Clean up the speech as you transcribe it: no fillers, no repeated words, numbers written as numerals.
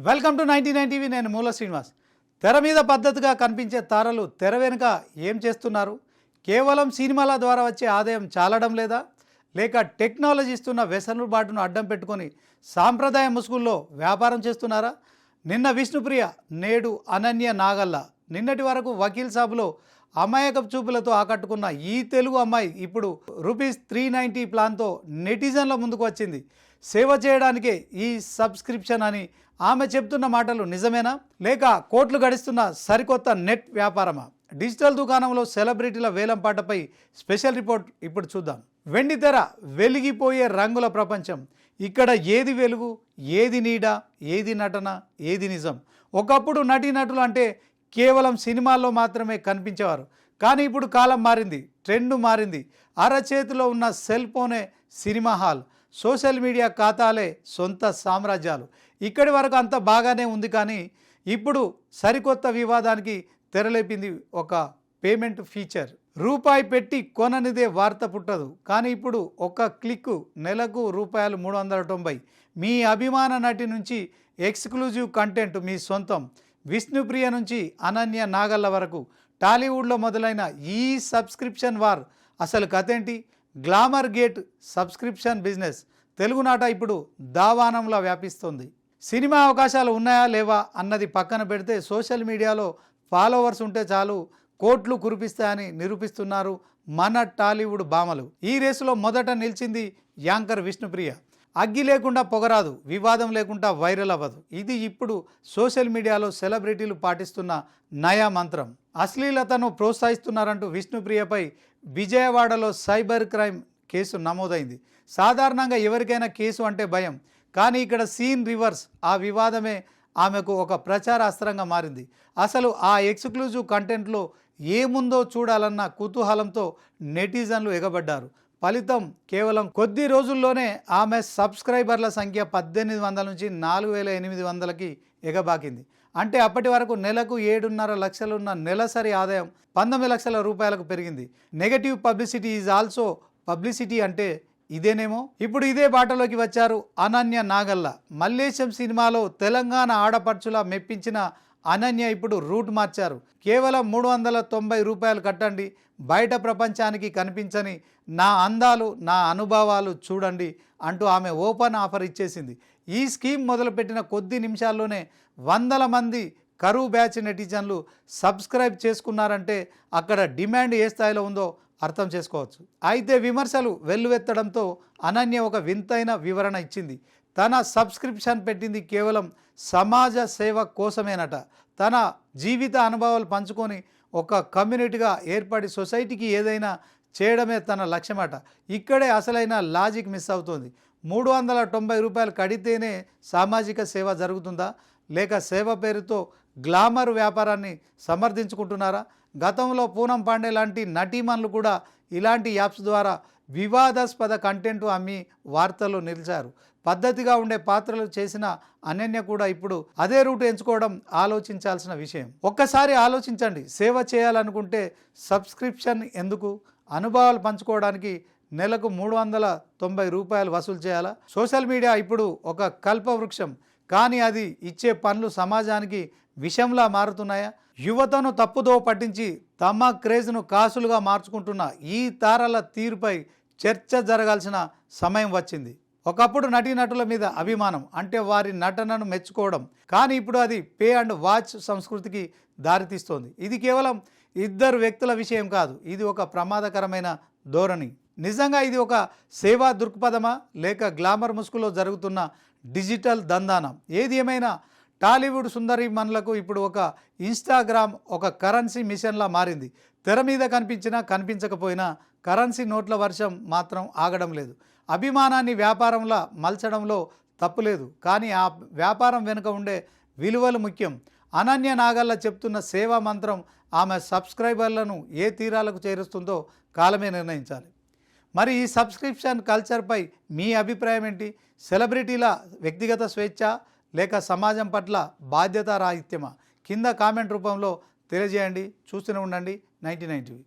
Welcome to 99 TV. నేను మూల శ్రీనివాస్. తెర మీద పద్ధతిగా కనిపించే తారలు తెర వెనుక ఏం చేస్తున్నారు? కేవలం సినిమాల ద్వారా వచ్చే ఆదాయం చాలడం లేదా, లేక టెక్నాలజీ ఇస్తున్న వెసులుబాటును అడ్డం పెట్టుకొని సాంప్రదాయ ముసుగుల్లో వ్యాపారం చేస్తున్నారా? నిన్న విష్ణుప్రియ, నేడు అనన్య నాగల్ల. నిన్నటి వరకు వకీల్ సాబులో అమాయకపు చూపులతో ఆకట్టుకున్న ఈ తెలుగు అమ్మాయి ఇప్పుడు ₹390 ప్లాన్తో నెటిజన్ల ముందుకు వచ్చింది. సేవ చేయడానికే ఈ సబ్స్క్రిప్షన్ అని ఆమె చెప్తున్న మాటలు నిజమేనా, లేక కోట్లు గడిస్తున్న సరికొత్త నెట్ వ్యాపారమా? డిజిటల్ దుకాణంలో సెలబ్రిటీల వేలంపాటపై స్పెషల్ రిపోర్ట్ ఇప్పుడు చూద్దాం. వెండితెర, వెలిగిపోయే రంగుల ప్రపంచం. ఇక్కడ ఏది వెలుగు, ఏది నీడ, ఏది నటన, ఏది నిజం? ఒకప్పుడు నటీనటులు అంటే కేవలం సినిమాల్లో మాత్రమే కనిపించేవారు. కానీ ఇప్పుడు కాలం మారింది, ట్రెండ్ మారింది. అరచేతిలో ఉన్న సెల్ ఫోనే సినిమా హాల్, సోషల్ మీడియా ఖాతాలే సొంత సామ్రాజ్యాలు. ఇక్కడి వరకు అంత బాగానే ఉంది, కానీ ఇప్పుడు సరికొత్త వివాదానికి తెరలేపింది ఒక పేమెంట్ ఫీచర్. రూపాయి పెట్టి కొననిదే వార్త పుట్టదు, కానీ ఇప్పుడు ఒక క్లిక్ నెలకు ₹390. మీ అభిమాన నటి నుంచి ఎక్స్క్లూజివ్ కంటెంట్ మీ సొంతం. విష్ణుప్రియ నుంచి అనన్య నాగల్ల వరకు టాలీవుడ్లో మొదలైన ఈ సబ్స్క్రిప్షన్ వార్ అసలు కథేంటి? గ్లామర్ గేట్ సబ్స్క్రిప్షన్ బిజినెస్ తెలుగునాట ఇప్పుడు దావానంలా వ్యాపిస్తుంది. సినిమా అవకాశాలు ఉన్నాయా లేవా అన్నది పక్కన పెడితే సోషల్ మీడియాలో ఫాలోవర్స్ ఉంటే చాలు కోట్లు కురిపిస్తాయని నిరూపిస్తున్నారు మన టాలీవుడ్ భామలు. ఈ రేసులో మొదట నిలిచింది యాంకర్ విష్ణుప్రియ. అగ్గి లేకుండా పొగరాదు, వివాదం లేకుండా వైరల్ అవ్వదు. ఇది ఇప్పుడు సోషల్ మీడియాలో సెలబ్రిటీలు పాటిస్తున్న నయా మంత్రం. అశ్లీలతను ప్రోత్సహిస్తున్నారంటూ విష్ణుప్రియపై విజయవాడలో సైబర్ క్రైమ్ కేసు నమోదైంది. సాధారణంగా ఎవరికైనా కేసు అంటే భయం, కానీ ఇక్కడ సీన్ రివర్స్. ఆ వివాదమే ఆమెకు ఒక ప్రచార అస్త్రంగా మారింది. అసలు ఆ ఎక్స్క్లూజివ్ కంటెంట్లో ఏముందో చూడాలన్న కుతూహలంతో నెటిజన్లు ఎగబడ్డారు. ఫలితం కేవలం కొద్ది రోజుల్లోనే ఆమె సబ్స్క్రైబర్ల సంఖ్య 1800 నుంచి 4800కి ఎగబాకింది. అంటే అప్పటి వరకు నెలకు 7.5 లక్షలున్న నెలసరి ఆదాయం 19 లక్షల రూపాయలకు పెరిగింది. Negative publicity is also publicity అంటే ఇదేనేమో. ఇప్పుడు ఇదే బాటలోకి వచ్చారు అనన్య నాగల్ల. మల్లేశం సినిమాలో తెలంగాణ ఆడపడుచులా మెప్పించిన అనన్య ఇప్పుడు రూట్ మార్చారు. కేవలం ₹390 కట్టండి, బయట ప్రపంచానికి కనిపించని నా అందాలు, నా అనుభవాలు చూడండి అంటూ ఆమె ఓపెన్ ఆఫర్ ఇచ్చేసింది. ఈ స్కీమ్ మొదలుపెట్టిన కొద్ది నిమిషాల్లోనే 100 మంది కరువు బ్యాచ్ నెటిజన్లు సబ్స్క్రైబ్ చేసుకున్నారంటే అక్కడ డిమాండ్ ఏ స్థాయిలో ఉందో అర్థం చేసుకోవచ్చు. అయితే విమర్శలు వెల్లువెత్తడంతో అనన్య ఒక వింతైన వివరణ ఇచ్చింది. తన సబ్స్క్రిప్షన్ పెట్టింది కేవలం సమాజ సేవ కోసమేనట. తన జీవిత అనుభవాలు పంచుకొని ఒక కమ్యూనిటీగా ఏర్పడి సొసైటీకి ఏదైనా చేయడమే తన లక్ష్యమట. ఇక్కడే అసలైన లాజిక్ మిస్ అవుతుంది. ₹390 కడితేనే సామాజిక సేవ జరుగుతుందా, లేక సేవ పేరుతో గ్లామర్ వ్యాపారాన్ని సమర్థించుకుంటున్నారా? గతంలో పూనం పాండే లాంటి నటీమణులు కూడా ఇలాంటి యాప్స్ ద్వారా వివాదాస్పద కంటెంట్ అమ్మి వార్తల్లో నిలిచారు. పద్ధతిగా ఉండే పాత్రలు చేసిన అనన్య కూడా ఇప్పుడు అదే రూట్ ఎంచుకోవడం ఆలోచించాల్సిన విషయం. ఒక్కసారి ఆలోచించండి. సేవ చేయాలనుకుంటే సబ్స్క్రిప్షన్ ఎందుకు? అనుభవాలు పంచుకోవడానికి నెలకు ₹390 వసూలు చేయాలా? సోషల్ మీడియా ఇప్పుడు ఒక కల్పవృక్షం, కానీ అది ఇచ్చే పనులు సమాజానికి విషంలా మారుతున్నాయా? యువతను తప్పుదో పట్టించి తమ క్రేజ్ను కాసులుగా మార్చుకుంటున్న ఈ తారల తీరుపై చర్చ జరగాల్సిన సమయం వచ్చింది. ఒకప్పుడు నటీనటుల మీద అభిమానం అంటే వారి నటనను మెచ్చుకోవడం, కానీ ఇప్పుడు అది పే అండ్ వాచ్ సంస్కృతికి దారితీస్తోంది. ఇది కేవలం ఇద్దరు వ్యక్తుల విషయం కాదు, ఇది ఒక ప్రమాదకరమైన ధోరణి. నిజంగా ఇది ఒక సేవా దృక్పథమా, లేక గ్లామర్ ముసుగులో జరుగుతున్న డిజిటల్ దందానం? ఏది ఏమైనా టాలీవుడ్ సుందరీమణులకు ఇప్పుడు ఒక ఇన్స్టాగ్రామ్ ఒక కరెన్సీ మిషన్లా మారింది. తెర మీద కనిపించినా కనిపించకపోయినా కరెన్సీ నోట్ల వర్షం మాత్రం ఆగడం లేదు. అభిమానాన్ని వ్యాపారంలా మలచడంలో తప్పులేదు, కానీ ఆ వ్యాపారం వెనుక ఉండే విలువలు ముఖ్యం. అనన్య నాగల్ల చెప్తున్న సేవా మంత్రం ఆమె సబ్స్క్రైబర్లను ఏ తీరాలకు చేరుస్తుందో కాలమే నిర్ణయించాలి. మరి ఈ సబ్స్క్రిప్షన్ కల్చర్పై మీ అభిప్రాయం ఏంటి? సెలబ్రిటీల వ్యక్తిగత స్వేచ్ఛ, లేక సమాజం పట్ల బాధ్యతారాహిత్యమా? కింద కామెంట్ రూపంలో తెలియజేయండి. చూస్తూనే ఉండండి 99 టీవీ.